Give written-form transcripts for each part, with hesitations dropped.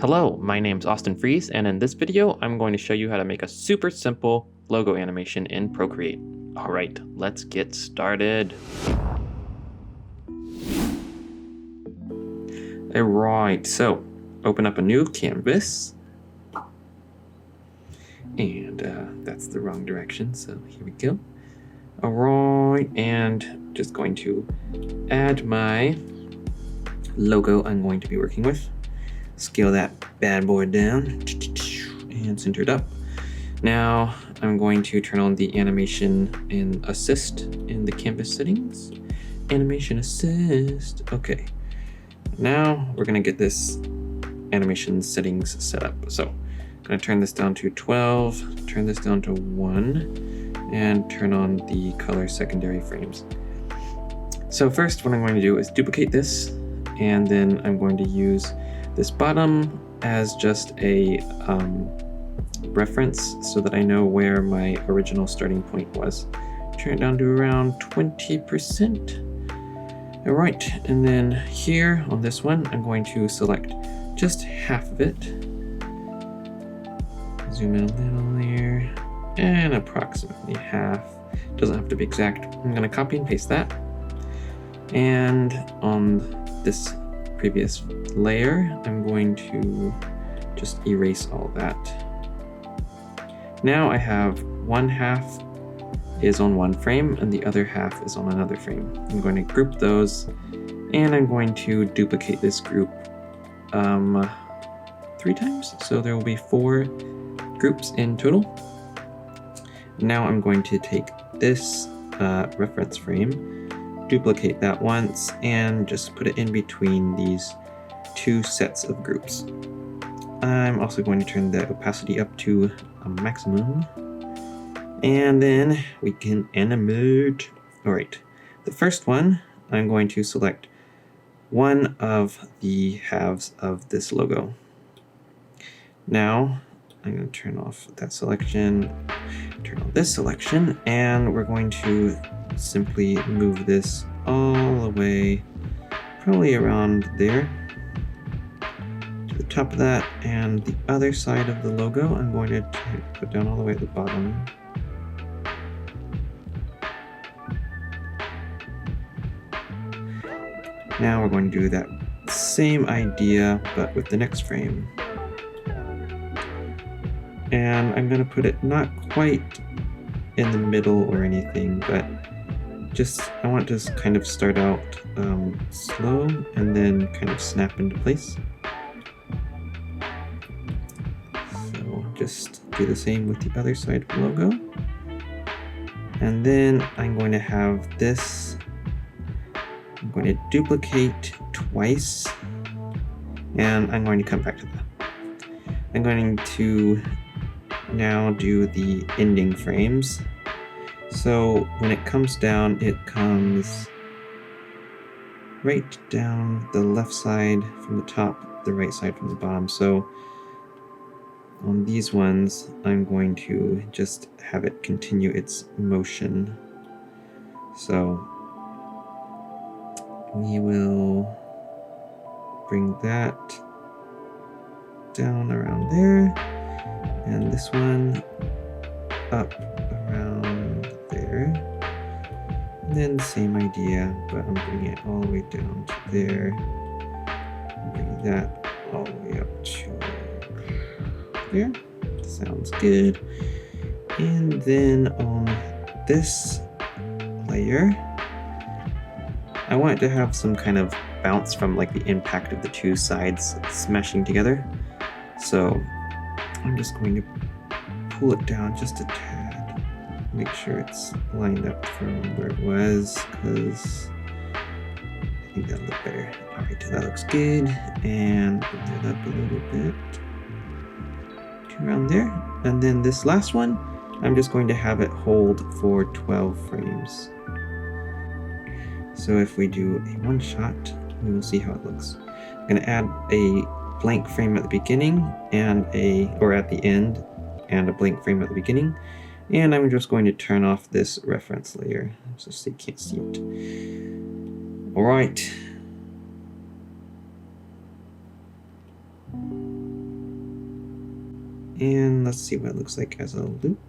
Hello, my name's Austin Fries, and in this video, I'm going to show you how to make a super simple logo animation in Procreate. All right, let's get started. All right, so open up a new canvas. And that's the wrong direction, so here we go. All right, and just going to add my logo I'm going to be working with. Scale that bad boy down and center it up. Now I'm going to turn on the animation and assist in the canvas settings. Animation assist. Okay. Now we're gonna get this animation settings set up. So I'm gonna turn this down to 12, turn this down to 1, and turn on the color secondary frames. So first what I'm going to do is duplicate this, and then I'm going to use this bottom as just a reference so that I know where my original starting point was. Turn it down to around 20%. All right, and then here on this one, I'm going to select just half of it. Zoom in a little there, and approximately half. Doesn't have to be exact. I'm gonna copy and paste that. And on this previous layer, I'm going to just erase all that. Now I have one half is on one frame and the other half is on another frame. I'm going to group those, and I'm going to duplicate this group 3 times. So there will be 4 groups in total. Now I'm going to take this reference frame, duplicate that once, and just put it in between these 2 sets of groups. I'm also going to turn the opacity up to a maximum, and then we can animate. All right, the first one, I'm going to select one of the halves of this logo. Now I'm going to turn off that selection, turn on this selection, and we're going to simply move this all the way, probably around there, to the top of that, and the other side of the logo I'm going to put down all the way at the bottom. Now we're going to do that same idea, but with the next frame. And I'm going to put it not quite in the middle or anything, but I want to kind of start out slow and then kind of snap into place. So just do the same with the other side of the logo. And then I'm going to have this, I'm going to duplicate twice, and I'm going to come back to that. I'm going to now do the ending frames. So when it comes down, it comes right down the left side from the top, the right side from the bottom. So on these ones, I'm going to just have it continue its motion. So we will bring that down around there, and this one up around there, and then the same idea, but I'm bringing it all the way down to there, bring that all the way up to there. Sounds good. And then on this layer, I want it to have some kind of bounce from like the impact of the 2 sides smashing together. So I'm just going to pull it down just a tad, make sure it's lined up from where it was, because I think that'll look better. All right, that looks good, and put that up a little bit to around there. And then this last one, I'm just going to have it hold for 12 frames. So if we do a one shot, we will see how it looks. I'm going to add a blank frame at the beginning or at the end, and a blank frame at the beginning. And I'm just going to turn off this reference layer so you can't see it. All right. And let's see what it looks like as a loop.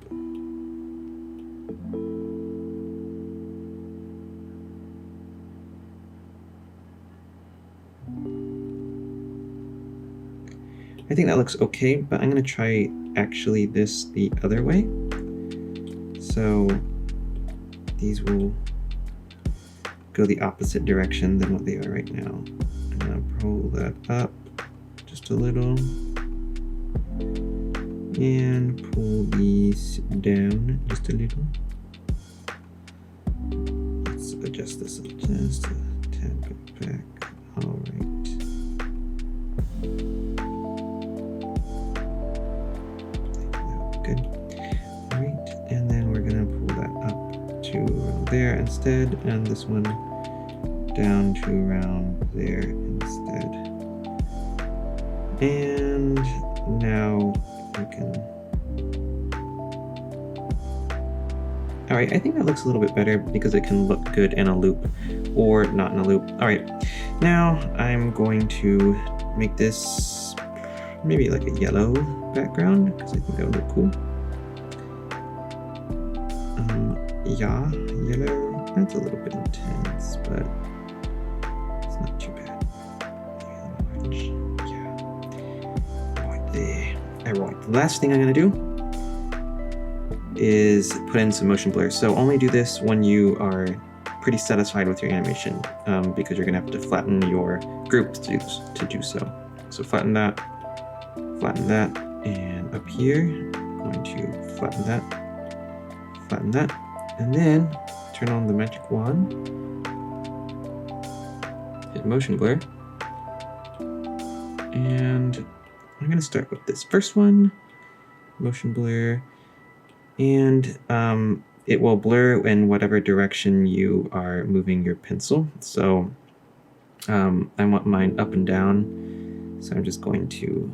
I think that looks okay, but I'm going to try actually this the other way. So these will go the opposite direction than what they are right now. I'm going to pull that up just a little and pull these down just a little. Let's adjust this just a tad bit back. All right. Good. All right, and then we're gonna pull that up to around there instead, and this one down to around there instead. And now we can. All right, I think that looks a little bit better because it can look good in a loop or not in a loop. All right, now I'm going to make this maybe like a yellow background because I think that would look cool. Yeah, yellow. That's a little bit intense, but it's not too bad. Yeah. Right there. All right. The last thing I'm gonna do is put in some motion blur. So only do this when you are pretty satisfied with your animation, because you're gonna have to flatten your group to do so. So flatten that, and up here, I'm going to flatten that, and then turn on the magic wand, hit motion blur, and I'm gonna start with this first one, motion blur, and it will blur in whatever direction you are moving your pencil. So I want mine up and down, so I'm just going to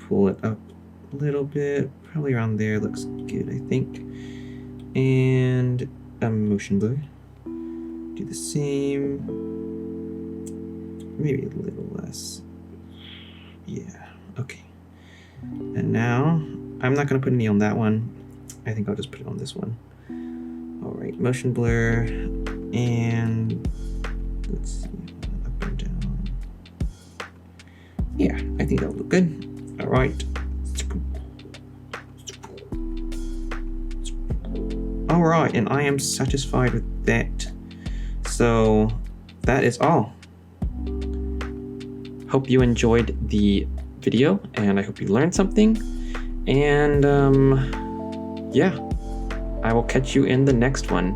pull it up a little bit, probably around there. Looks good, I think. And motion blur. Do the same, maybe a little less. Yeah, okay. And now I'm not going to put any on that one. I think I'll just put it on this one. All right, motion blur, and let's see, up and down. Yeah, I think that'll look good. All right. All right, and I am satisfied with that. So that is all. Hope you enjoyed the video, and I hope you learned something. And yeah, I will catch you in the next one.